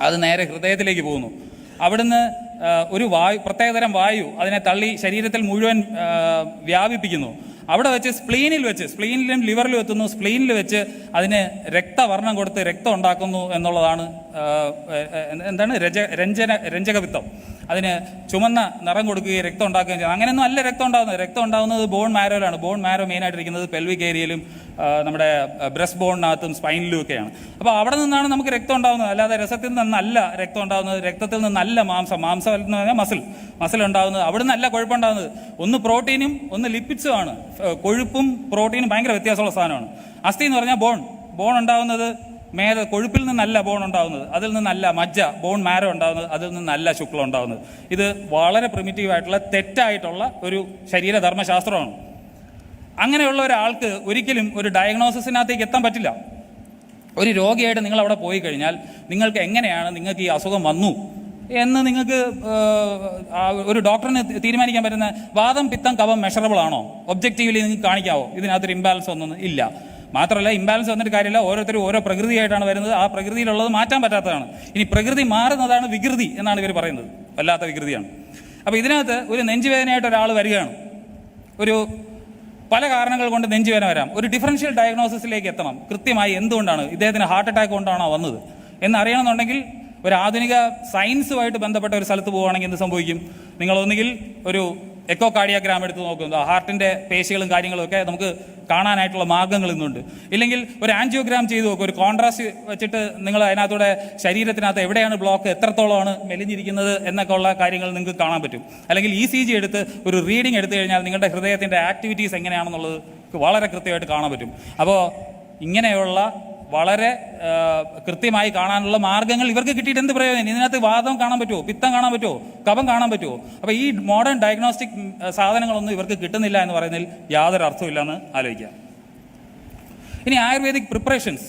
അത് നേരെ ഹൃദയത്തിലേക്ക് പോകുന്നു. അവിടുന്ന് ഒരു വായു, പ്രത്യേകതരം വായു അതിനെ തള്ളി ശരീരത്തിൽ മുഴുവൻ വ്യാപിപ്പിക്കുന്നു. അവിടെ വെച്ച് സ്പ്ലീനിലും ലിവറിലും എത്തുന്നു. സ്പ്ലീനിൽ വെച്ച് അതിന് രക്തവർണ്ണം കൊടുത്ത് രക്തം ഉണ്ടാക്കുന്നു എന്നുള്ളതാണ് എന്താണ് രഞ്ജകവിത്തം. അതിന് ചുമന്ന നിറം കൊടുക്കുകയും രക്തം ഉണ്ടാക്കുകയും ചെയ്യുന്നത്. അങ്ങനെയൊന്നും അല്ല രക്തം ഉണ്ടാകുന്നത് ബോൺ മാരോയിലാണ്. ബോൺ മാരോ മെയിനായിട്ടിരിക്കുന്നത് പെൽവിക് ഏരിയയിലും നമ്മുടെ ബ്രസ്റ്റ് ബോണിനകത്തും സ്പൈനിലും ഒക്കെയാണ്. അപ്പോൾ അവിടെ നിന്നാണ് നമുക്ക് രക്തം ഉണ്ടാകുന്നത്. അല്ലാതെ രസത്തിൽ നിന്നല്ല രക്തം ഉണ്ടാകുന്നത്. രക്തത്തിൽ നിന്നല്ല മാംസം എന്ന് പറഞ്ഞാൽ മസിൽ ഉണ്ടാകുന്നത്. അവിടെ നിന്നല്ല കൊഴുപ്പുണ്ടാകുന്നത്. ഒന്ന് പ്രോട്ടീനും ഒന്ന് ലിപ്പിഡ്സും ആണ്. കൊഴുപ്പും പ്രോട്ടീനും ഭയങ്കര വ്യത്യാസമുള്ള സാധനമാണ്. അസ്ഥി എന്ന് പറഞ്ഞാൽ ബോൺ ഉണ്ടാകുന്നത് കൊഴുപ്പിൽ നിന്നല്ല ബോൺ ഉണ്ടാകുന്നത്. അതിൽ നിന്നല്ല മജ്ജ ബോൺ മാരോ ഉണ്ടാകുന്നത്. അതിൽ നിന്നല്ല ശുക്ലം ഉണ്ടാകുന്നത്. ഇത് വളരെ പ്രിമിറ്റീവായിട്ടുള്ള തെറ്റായിട്ടുള്ള ഒരു ശരീരധർമ്മശാസ്ത്രമാണ്. അങ്ങനെയുള്ള ഒരാൾക്ക് ഒരിക്കലും ഒരു ഡയഗ്നോസിസിനകത്തേക്ക് എത്താൻ പറ്റില്ല. ഒരു രോഗിയായിട്ട് നിങ്ങൾ അവിടെ പോയി കഴിഞ്ഞാൽ നിങ്ങൾക്ക് എങ്ങനെയാണ് നിങ്ങൾക്ക് ഈ അസുഖം വന്നു എന്ന് നിങ്ങൾക്ക് ഒരു ഡോക്ടറിന് തീരുമാനിക്കാൻ പറ്റുന്ന വാദം, പിത്തം, കഫം മെഷറബിൾ ആണോ? ഒബ്ജക്റ്റീവ്ലി നിങ്ങൾക്ക് കാണിക്കാവോ? ഇതിനകത്തൊരു ഇംബാലൻസ് ഒന്നും ഇല്ല. മാത്രമല്ല ഇംബാലൻസ് വന്നിട്ട് കാര്യമില്ല. ഓരോരുത്തരും ഓരോ പ്രകൃതിയായിട്ടാണ് വരുന്നത്. ആ പ്രകൃതിയിലുള്ളത് മാറ്റാൻ പറ്റാത്തതാണ്. ഇനി പ്രകൃതി മാറുന്നതാണ് വികൃതി എന്നാണ് ഇവർ പറയുന്നത്. വല്ലാത്ത വികൃതിയാണ്. അപ്പോൾ ഇതിനകത്ത് ഒരു നെഞ്ചുവേദനയായിട്ട് ഒരാൾ വരികയാണ്. പല കാരണങ്ങൾ കൊണ്ട് നെഞ്ചുവേദന വരാം. ഒരു ഡിഫറൻഷ്യൽ ഡയഗ്നോസിസിലേക്ക് എത്തണം. കൃത്യമായി എന്തുകൊണ്ടാണ് ഇദ്ദേഹത്തിന് ഹാർട്ട് അറ്റാക്ക് കൊണ്ടാണോ വന്നത് എന്നറിയണമെന്നുണ്ടെങ്കിൽ ഒരു ആധുനിക സയൻസുമായിട്ട് ബന്ധപ്പെട്ട ഒരു സ്ഥലത്ത് പോവുകയാണെങ്കിൽ എന്ത് സംഭവിക്കും? നിങ്ങളൊന്നുകിൽ ഒരു എക്കോ കാർഡിയോഗ്രാം എടുത്ത് നോക്കുന്നത്, ഹാർട്ടിൻ്റെ പേശികളും കാര്യങ്ങളും ഒക്കെ നമുക്ക് കാണാനായിട്ടുള്ള മാർഗ്ഗങ്ങൾ ഇന്നുണ്ട്. ഇല്ലെങ്കിൽ ഒരു ആൻജിയോഗ്രാം ചെയ്ത് നോക്കും. ഒരു കോൺട്രാസ്റ്റ് വെച്ചിട്ട് നിങ്ങൾ അതിനകത്തൂടെ ശരീരത്തിനകത്ത് എവിടെയാണ് ബ്ലോക്ക്, എത്രത്തോളമാണ് മെലിഞ്ഞിരിക്കുന്നത് എന്നൊക്കെ ഉള്ള കാര്യങ്ങൾ നിങ്ങൾക്ക് കാണാൻ പറ്റും. അല്ലെങ്കിൽ ECG എടുത്ത് ഒരു റീഡിംഗ് എടുത്തു കഴിഞ്ഞാൽ നിങ്ങളുടെ ഹൃദയത്തിൻ്റെ ആക്ടിവിറ്റീസ് എങ്ങനെയാണെന്നുള്ളത് വളരെ കൃത്യമായിട്ട് കാണാൻ പറ്റും. അപ്പോൾ ഇങ്ങനെയുള്ള വളരെ കൃത്യമായി കാണാനുള്ള മാർഗ്ഗങ്ങൾ ഇവർക്ക് കിട്ടിയിട്ട് എന്ത് പ്രയോജനം? ഇതിനകത്ത് വാദം കാണാൻ പറ്റുമോ? പിത്തം കാണാൻ പറ്റുമോ? കഫം കാണാൻ പറ്റുമോ? അപ്പോൾ ഈ മോഡേൺ ഡയഗ്നോസ്റ്റിക് സാധനങ്ങളൊന്നും ഇവർക്ക് കിട്ടുന്നില്ല എന്ന് പറയുന്നതിൽ യാതൊരു അർത്ഥമില്ലെന്ന് ആലോചിക്കുക. ഇനി ആയുർവേദിക് പ്രിപ്പറേഷൻസ്,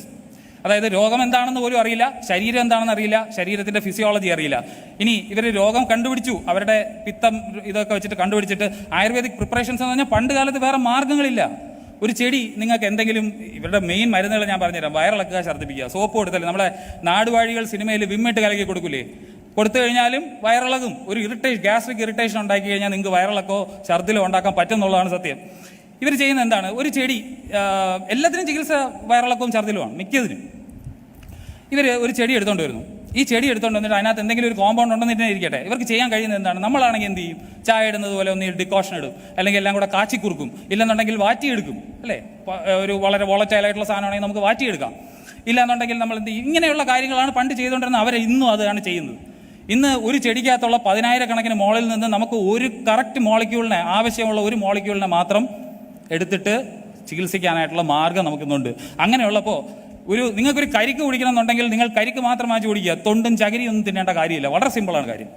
അതായത് രോഗം എന്താണെന്ന് പോലും അറിയില്ല, ശരീരം എന്താണെന്ന് അറിയില്ല, ശരീരത്തിൻ്റെ ഫിസിയോളജി അറിയില്ല. ഇനി ഇവർ രോഗം കണ്ടുപിടിച്ചു, അവരുടെ പിത്തം ഇതൊക്കെ വെച്ചിട്ട് കണ്ടുപിടിച്ചിട്ട് ആയുർവേദിക് പ്രിപ്പറേഷൻസ് എന്ന് പറഞ്ഞാൽ പണ്ട് കാലത്ത് വേറെ മാർഗ്ഗങ്ങളില്ല. ഒരു ചെടി നിങ്ങൾക്ക് എന്തെങ്കിലും, ഇവരുടെ മെയിൻ മരുന്നുകൾ ഞാൻ പറഞ്ഞുതരാം. വയറിളക്കുക, ഛർദ്ദിപ്പിക്കുക, സോപ്പ് കൊടുത്തല്ലേ. നമ്മുടെ നാടുവാഴികൾ സിനിമയിൽ വിമ്മിട്ട് കലക്കി കൊടുക്കൂലേ? കൊടുത്തു കഴിഞ്ഞാലും വയറിളകും. ഒരു ഗ്യാസ്ട്രിക് ഇറിറ്റേഷൻ ഉണ്ടാക്കി കഴിഞ്ഞാൽ നിങ്ങൾക്ക് വയറിളക്കോ ഛർദ്ദിലോ ഉണ്ടാക്കാൻ പറ്റും എന്നുള്ളതാണ് സത്യം. ഇവർ ചെയ്യുന്നത് എന്താണ്? ഒരു ചെടി, എല്ലാത്തിനും ചികിത്സ വയറിളക്കവും ഛർദ്ദിലുമാണ് മിക്കതിനും. ഇവർ ഒരു ചെടി എടുത്തുകൊണ്ട് വരുന്നു. ഈ ചെടി എടുത്തുകൊണ്ട് വന്നിട്ട് അതിനകത്ത് എന്തെങ്കിലും ഒരു കോമ്പൗണ്ട് ഉണ്ടെന്ന് ഇരിക്കട്ടെ. ഇവർക്ക് ചെയ്യാൻ കഴിയുന്നത് എന്താണ്? നമ്മളാണെങ്കിൽ എന്ത് ചെയ്യും? ചായ ഇടുന്നത് പോലെ ഒന്ന് ഡിക്കോഷൻ ഇടും, അല്ലെങ്കിൽ എല്ലാം കൂടെ കാച്ചിക്കുറുക്കും, ഇല്ലെന്നുണ്ടെങ്കിൽ വാറ്റിയെടുക്കും, അല്ലേ? ഒരു വളരെ വോളറ്റൈലായിട്ടുള്ള സാധനമാണെങ്കിൽ നമുക്ക് വാറ്റിയെടുക്കാം. ഇല്ലാന്നുണ്ടെങ്കിൽ നമ്മൾ എന്ത് ചെയ്യും? ഇങ്ങനെയുള്ള കാര്യങ്ങളാണ് പണ്ട് ചെയ്തുകൊണ്ടിരുന്നത്. അവർ ഇന്നും അതാണ് ചെയ്യുന്നത്. ഇന്ന് ഒരു ചെടിക്കകത്തുള്ള 10,000 മോളിൽ നിന്ന് നമുക്ക് ഒരു കറക്റ്റ് മോളിക്യൂളിനെ, ആവശ്യമുള്ള ഒരു മോളിക്യൂളിനെ മാത്രം എടുത്തിട്ട് ചികിത്സിക്കാനായിട്ടുള്ള മാർഗ്ഗം നമുക്കിന്നുണ്ട്. അങ്ങനെയുള്ളപ്പോൾ നിങ്ങൾക്കൊരു കരിക്ക് കുടിക്കണം എന്നുണ്ടെങ്കിൽ നിങ്ങൾ കരിക്ക് മാത്രം വാങ്ങിച്ച് കുടിക്കുക. തൊണ്ടും ചകിരിയും ഒന്നും തിന്നേണ്ട കാര്യമില്ല. വളരെ സിമ്പിളാണ് കാര്യം.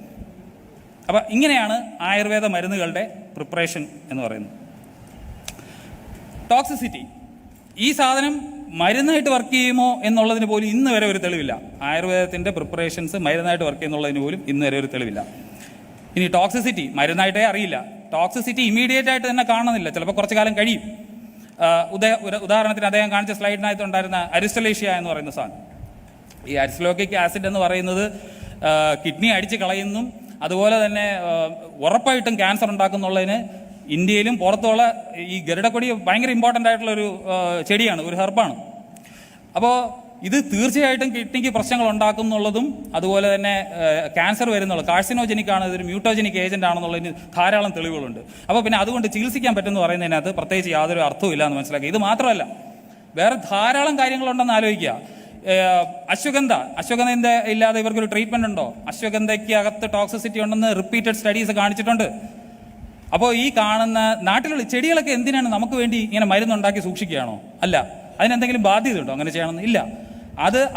അപ്പം ഇങ്ങനെയാണ് ആയുർവേദ മരുന്നുകളുടെ പ്രിപ്പറേഷൻ എന്ന് പറയുന്നത്. ടോക്സിസിറ്റി, ഈ സാധനം മരുന്നായിട്ട് വർക്ക് ചെയ്യുമോ എന്നുള്ളതിന് പോലും ഇന്ന് വരെ ഒരു തെളിവില്ല. ആയുർവേദത്തിൻ്റെ പ്രിപ്പറേഷൻസ് മരുന്നായിട്ട് വർക്ക് ചെയ്യുന്നുള്ളതിന് പോലും ഇന്ന് വരെ ഒരു തെളിവില്ല. ഇനി ടോക്സിസിറ്റി മരുന്നായിട്ടേ അറിയില്ല. ടോക്സിസിറ്റി ഇമീഡിയറ്റ് ആയിട്ട് തന്നെ കാണുന്നില്ല, ചിലപ്പോൾ കുറച്ച് കാലം കഴിയും. ഉദാഹരണത്തിന് അദ്ദേഹം കാണിച്ച സ്ലൈഡിനകത്ത് ഉണ്ടായിരുന്ന അരിസ്റ്റലേഷ്യ എന്ന് പറയുന്ന സാധനം. ഈ അരിസ്റ്റലോക്കിക് ആസിഡ് എന്ന് പറയുന്നത് കിഡ്നി അടിച്ച് കളയുന്നു, അതുപോലെ തന്നെ ഉറപ്പായിട്ടും ക്യാൻസർ ഉണ്ടാക്കുന്നുള്ളതിന് ഇന്ത്യയിലും പുറത്തുള്ള ഈ ഗരുഡക്കൊടി ഭയങ്കര ഇമ്പോർട്ടൻ്റ് ആയിട്ടുള്ളൊരു ചെടിയാണ്, ഒരു ഹെർബാണ്. അപ്പോൾ ഇത് തീർച്ചയായിട്ടും കിഡ്നിക്ക് പ്രശ്നങ്ങൾ ഉണ്ടാക്കുന്നുള്ളതും അതുപോലെ തന്നെ ക്യാൻസർ വരുന്നുള്ളത് കാർസിനോജനിക് ആണ്, ഇതൊരു മ്യൂട്ടോജനിക് ഏജന്റ് ആണെന്നുള്ളതിന് ധാരാളം തെളിവുകളുണ്ട്. അപ്പോൾ പിന്നെ അതുകൊണ്ട് ചികിത്സിക്കാൻ പറ്റുമെന്ന് പറയുന്നതിനകത്ത് പ്രത്യേകിച്ച് യാതൊരു അർത്ഥവും ഇല്ല എന്ന് മനസ്സിലാക്കി. ഇത് മാത്രമല്ല, വേറെ ധാരാളം കാര്യങ്ങളുണ്ടെന്ന് ആലോചിക്കുക. അശ്വഗന്ധ ഇല്ലാതെ ഇവർക്കൊരു ട്രീറ്റ്മെന്റ് ഉണ്ടോ? അശ്വഗന്ധയ്ക്ക് അകത്ത് ടോക്സിസിറ്റി ഉണ്ടെന്ന് റിപ്പീറ്റഡ് സ്റ്റഡീസ് കാണിച്ചിട്ടുണ്ട്. അപ്പോൾ ഈ കാണുന്ന നാട്ടിലുള്ള ചെടികളൊക്കെ എന്തിനാണ് നമുക്ക് വേണ്ടി ഇങ്ങനെ മരുന്നുണ്ടാക്കി സൂക്ഷിക്കുകയാണോ? അല്ല. അതിനെന്തെങ്കിലും ബാധ്യത ഉണ്ടോ അങ്ങനെ ചെയ്യണമെന്ന്? ഇല്ല.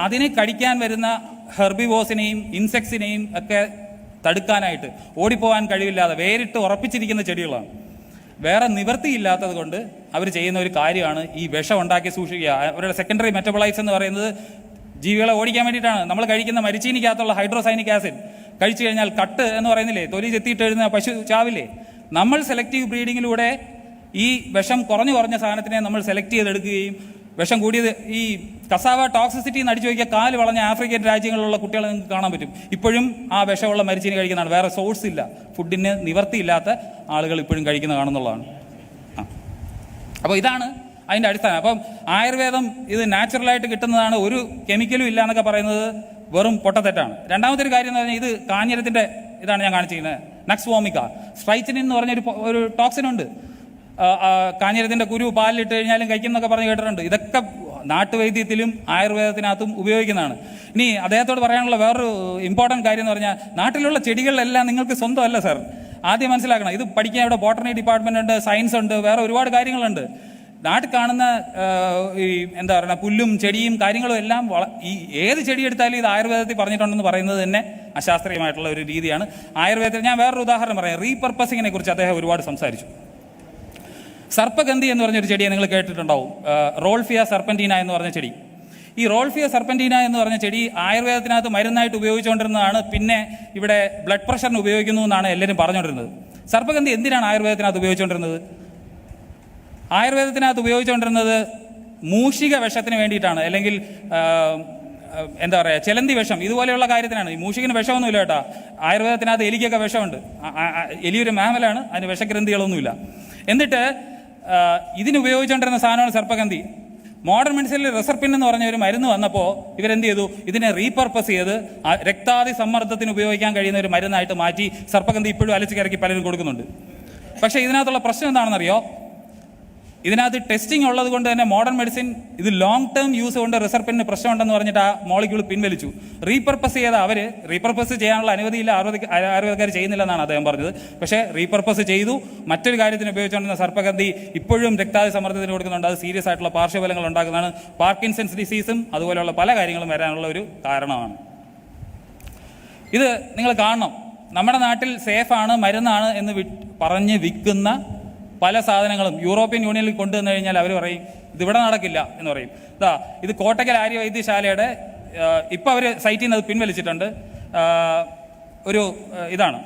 അതിനെ കടിക്കാൻ വരുന്ന ഹെർബിവോസിനെയും ഇൻസെക്ട്സിനെയും ഒക്കെ തടുക്കാനായിട്ട് ഓടിപ്പോകാൻ കഴിവില്ലാതെ വേറിട്ട് ഉറപ്പിച്ചിരിക്കുന്ന ചെടികളാണ്. വേറെ നിവൃത്തിയില്ലാത്തത് കൊണ്ട് അവർ ചെയ്യുന്ന ഒരു കാര്യമാണ് ഈ വിഷം ഉണ്ടാക്കി സൂക്ഷിക്കുക. അവരുടെ സെക്കൻഡറി മെറ്റബോളൈറ്റ്സ് എന്ന് പറയുന്നത് ജീവികളെ ഓടിക്കാൻ വേണ്ടിയിട്ടാണ്. നമ്മൾ കഴിക്കുന്ന മരിച്ചീനിക്കകത്തുള്ള ഹൈഡ്രോസൈനിക് ആസിഡ് കഴിച്ചു കഴിഞ്ഞാൽ കട്ട് എന്ന് പറയുന്നില്ലേ, തൊലി ചെത്തിയിട്ട് എഴുതുന്ന പശു ചാവില്ലേ, നമ്മൾ സെലക്റ്റീവ് ബ്രീഡിങ്ങിലൂടെ ഈ വിഷം കുറഞ്ഞ സാധനത്തിനെ നമ്മൾ സെലക്ട് ചെയ്തെടുക്കുകയും വിഷം കൂടിയത് ഈ കസാവ ടോക്സിസിറ്റി എന്ന് അടിച്ചു നോക്കിയാൽ കാല് വളഞ്ഞ ആഫ്രിക്കൻ രാജ്യങ്ങളിലുള്ള കുട്ടികളെ നിങ്ങൾക്ക് കാണാൻ പറ്റും. ഇപ്പോഴും ആ വിഷമുള്ള മരിച്ചീനി കഴിക്കുന്നതാണ്. വേറെ സോഴ്സ് ഇല്ല, ഫുഡിന് നിവർത്തിയില്ലാത്ത ആളുകൾ ഇപ്പോഴും കഴിക്കുന്ന കാണുന്നുള്ളതാണ്. അപ്പോൾ ഇതാണ് അതിൻ്റെ അടിസ്ഥാനം. അപ്പം ആയുർവേദം ഇത് നാച്ചുറലായിട്ട് കിട്ടുന്നതാണ്, ഒരു കെമിക്കലും ഇല്ല എന്നൊക്കെ പറയുന്നത് വെറും പൊട്ടത്തെറ്റാണ്. രണ്ടാമത്തെ ഒരു കാര്യം എന്ന് പറഞ്ഞാൽ ഇത് കാഞ്ഞിരത്തിൻ്റെ ഇതാണ് ഞാൻ കാണിച്ചിരിക്കുന്നത്. നക്സ് വോമിക്ക സ്ട്രൈച്ചിനിൻ എന്ന് പറഞ്ഞൊരു ടോക്സിനുണ്ട്. കാഞ്ഞിരത്തിൻ്റെ കുരു പാലിലിട്ട് കഴിഞ്ഞാലും കഴിക്കുന്നൊക്കെ പറഞ്ഞ് കേട്ടിട്ടുണ്ട്. ഇതൊക്കെ നാട്ടുവൈദ്യത്തിലും ആയുർവേദത്തിനകത്തും ഉപയോഗിക്കുന്നതാണ്. ഇനി അദ്ദേഹത്തോട് പറയാനുള്ള വേറൊരു ഇമ്പോർട്ടൻറ്റ് കാര്യം എന്ന് പറഞ്ഞാൽ നാട്ടിലുള്ള ചെടികളിലെല്ലാം നിങ്ങൾക്ക് സ്വന്തമല്ല സാർ. ആദ്യം മനസ്സിലാക്കണം. ഇത് പഠിക്കാൻ ഇവിടെ ബോട്ടണി ഡിപ്പാർട്ട്മെൻ്റ് ഉണ്ട്, സയൻസ് ഉണ്ട്, വേറെ ഒരുപാട് കാര്യങ്ങളുണ്ട്. നാട്ടിൽ കാണുന്ന ഈ എന്താ പറയുക പുല്ലും ചെടിയും കാര്യങ്ങളും എല്ലാം ഈ ഏത് ചെടി എടുത്താലും ഇത് ആയുർവേദത്തിൽ പറഞ്ഞിട്ടുണ്ടെന്ന് പറയുന്നത് തന്നെ അശാസ്ത്രീയമായിട്ടുള്ള ഒരു രീതിയാണ്. ആയുർവേദത്തിൽ ഞാൻ വേറൊരു ഉദാഹരണം പറയാം. റീപർപ്പസിങ്ങിനെ കുറിച്ച് അദ്ദേഹം ഒരുപാട് സംസാരിച്ചു. സർപ്പഗന്ധി എന്ന് പറഞ്ഞൊരു ചെടിയെ നിങ്ങൾ കേട്ടിട്ടുണ്ടാവും, റോൾഫിയ സർപ്പൻറ്റീന എന്ന് പറഞ്ഞ ചെടി. ഈ റോൾഫിയ സർപ്പൻറ്റീന എന്ന് പറഞ്ഞ ചെടി ആയുർവേദത്തിനകത്ത് മരുന്നായിട്ട് ഉപയോഗിച്ചുകൊണ്ടിരുന്നതാണ്. പിന്നെ ഇവിടെ ബ്ലഡ് പ്രഷറിന് ഉപയോഗിക്കുന്നു എന്നാണ് എല്ലാവരും പറഞ്ഞുകൊണ്ടിരുന്നത്. സർപ്പഗന്ധി എന്തിനാണ് ആയുർവേദത്തിനകത്ത് ഉപയോഗിച്ചുകൊണ്ടിരുന്നത്? ആയുർവേദത്തിനകത്ത് ഉപയോഗിച്ചുകൊണ്ടിരുന്നത് മൂഷിക വിഷത്തിന് വേണ്ടിയിട്ടാണ്, അല്ലെങ്കിൽ എന്താ പറയുക ചിലന്തി വിഷം ഇതുപോലെയുള്ള കാര്യത്തിനാണ്. ഈ മൂഷികിന് വിഷമൊന്നുമില്ല കേട്ടോ. ആയുർവേദത്തിനകത്ത് എലിക്കൊക്കെ വിഷമുണ്ട്. എലിയൊരു മാമലാണ്, അതിന് വിഷഗ്രന്ഥികളൊന്നുമില്ല. എന്നിട്ട് ഇതിന് ഉപയോഗിച്ചുകൊണ്ടിരുന്ന സാധനമാണ് സർപ്പഗന്ധി. മോഡേൺ മെഡിസിനിൽ റിസർപ്പിൻ എന്ന് പറഞ്ഞ ഒരു മരുന്ന് വന്നപ്പോൾ ഇവരെന്ത് ചെയ്തു? ഇതിനെ റീപർപ്പസ് ചെയ്ത് രക്താതി സമ്മർദ്ദത്തിന് ഉപയോഗിക്കാൻ കഴിയുന്ന ഒരു മരുന്നായിട്ട് മാറ്റി സർപ്പഗന്ധി ഇപ്പോഴും അലച്ചു കറക്കി പലരും കൊടുക്കുന്നുണ്ട്. പക്ഷേ ഇതിനകത്തുള്ള പ്രശ്നം എന്താണെന്നറിയോ? ഇതിനകത്ത് ടെസ്റ്റിംഗ് ഉള്ളത് കൊണ്ട് തന്നെ മോഡേൺ മെഡിസിൻ ഇത് ലോങ് ടേം യൂസ് കൊണ്ട് റിസർപ്പിന് പ്രശ്നമുണ്ടെന്ന് പറഞ്ഞിട്ട് ആ മോളിക്യൂൾ പിൻവലിച്ചു. റീപർപ്പസ് ചെയ്ത അവർ റീപർപ്പസ് ചെയ്യാനുള്ള അനുമതിയില്ല, ആയുർവേദക്കാർ ചെയ്യുന്നില്ല എന്നാണ് അദ്ദേഹം പറഞ്ഞത്. പക്ഷേ റീപർപ്പസ് ചെയ്തു. മറ്റൊരു കാര്യത്തിന് ഉപയോഗിച്ചുകൊണ്ടിരുന്ന സർപ്പഗന്ധി ഇപ്പോഴും രക്താതി സമ്മർദ്ദത്തിന് കൊടുക്കുന്നുണ്ട്. അത് സീരിയസ് ആയിട്ടുള്ള പാർശ്വഫലങ്ങൾ ഉണ്ടാക്കുന്നതാണ്. പാർക്കിൻസൺസ് ഡിസീസും അതുപോലെയുള്ള പല കാര്യങ്ങളും വരാനുള്ള ഒരു കാരണമാണ്. ഇത് നിങ്ങൾ കാണണം. നമ്മുടെ നാട്ടിൽ സേഫാണ്, മരുന്നാണ് എന്ന് പറഞ്ഞ് വിൽക്കുന്ന പല സാധനങ്ങളും യൂറോപ്യൻ യൂണിയനിൽ കൊണ്ടുവന്നു കഴിഞ്ഞാൽ അവർ പറയും ഇതിവിടെ നടക്കില്ല എന്ന് പറയും. ഇത് കോട്ടക്കൽ ആര്യ വൈദ്യശാലയുടെ ഇപ്പോൾ അവർ സൈറ്റിൽ നിന്ന് അത് പിൻവലിച്ചിട്ടുണ്ട്. ഒരു ഇതാണ്,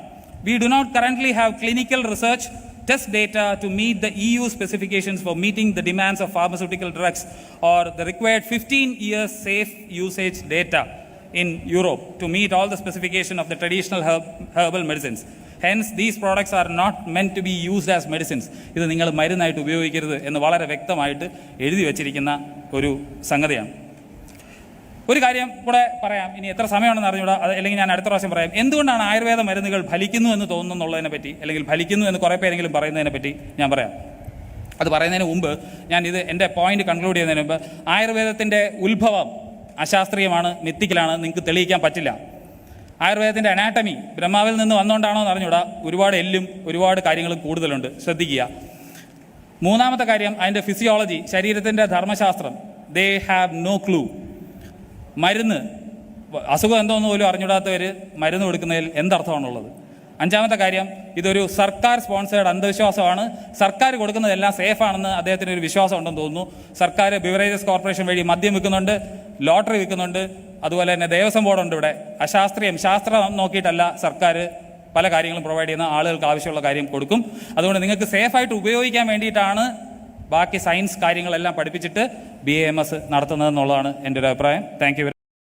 we do not currently have clinical research test data to meet the EU specifications for meeting the demands of pharmaceutical drugs or the required 15 years safe usage data in Europe to meet all the specification of the traditional herbal medicines. Hence, these products are not meant to be used as medicines. ഇത് നിങ്ങൾ മരുന്നായിട്ട് ഉപയോഗിക്കരുത് എന്ന് വളരെ വ്യക്തമായിട്ട് എഴുതി വച്ചിരിക്കുന്ന ഒരു സംഗതിയാണ്. ഒരു കാര്യം കൂടെ പറയാം, ഇനി എത്ര സമയമാണെന്ന് അറിഞ്ഞൂടാ, അല്ലെങ്കിൽ ഞാൻ അടുത്ത പ്രാവശ്യം പറയാം. എന്തുകൊണ്ടാണ് ആയുർവേദ മരുന്നുകൾ ഫലിക്കുന്നു എന്ന് തോന്നുന്നുള്ളതിനെ പറ്റി, അല്ലെങ്കിൽ ഫലിക്കുന്നു എന്ന് കുറേ പേരെങ്കിലും പറയുന്നതിനെ പറ്റി ഞാൻ പറയാം. അത് പറയുന്നതിന് മുമ്പ് ഞാൻ ഇത് എൻ്റെ പോയിന്റ് കൺക്ലൂഡ് ചെയ്യുന്നതിന് മുമ്പ്, ആയുർവേദത്തിൻ്റെ ഉത്ഭവം അശാസ്ത്രീയമാണ്, മിത്തിക്കലാണ്, നിങ്ങൾക്ക് തെളിയിക്കാൻ പറ്റില്ല. ആയുർവേദത്തിൻ്റെ അനാട്ടമി ബ്രഹ്മാവിൽ നിന്ന് വന്നുകൊണ്ടാണോ എന്ന് അറിഞ്ഞൂടാ, ഒരുപാട് എല്ലും ഒരുപാട് കാര്യങ്ങളും കൂടുതലുണ്ട്, ശ്രദ്ധിക്കുക. മൂന്നാമത്തെ കാര്യം അതിൻ്റെ ഫിസിയോളജി, ശരീരത്തിൻ്റെ ധർമ്മശാസ്ത്രം, ദേ ഹാവ് നോ ക്ലൂ. മരുന്ന് അസുഖം എന്തോന്ന് പോലും അറിഞ്ഞൂടാത്തവർ മരുന്ന് കൊടുക്കുന്നതിൽ എന്തർത്ഥമാണുള്ളത്? അഞ്ചാമത്തെ കാര്യം, ഇതൊരു സർക്കാർ സ്പോൺസേഡ് അന്ധവിശ്വാസമാണ്. സർക്കാർ കൊടുക്കുന്നതെല്ലാം സേഫാണെന്ന് അദ്ദേഹത്തിന് ഒരു വിശ്വാസം ഉണ്ടെന്ന് തോന്നുന്നു. സർക്കാർ ബിവറേജസ് കോർപ്പറേഷൻ വഴി മദ്യം വിൽക്കുന്നുണ്ട്, ലോട്ടറി വിൽക്കുന്നുണ്ട്, അതുപോലെ തന്നെ ദേവസ്വം ബോർഡുണ്ട്. ഇവിടെ അശാസ്ത്രീയം, ശാസ്ത്രം നോക്കിയിട്ടല്ല സർക്കാർ പല കാര്യങ്ങളും പ്രൊവൈഡ് ചെയ്യുന്ന, ആളുകൾക്ക് ആവശ്യമുള്ള കാര്യം കൊടുക്കും. അതുകൊണ്ട് നിങ്ങൾക്ക് സേഫായിട്ട് ഉപയോഗിക്കാൻ വേണ്ടിയിട്ടാണ് ബാക്കി സയൻസ് കാര്യങ്ങളെല്ലാം പഠിപ്പിച്ചിട്ട് BAMS നടത്തുന്നതെന്നുള്ളതാണ് എൻ്റെ ഒരു അഭിപ്രായം. Thank you.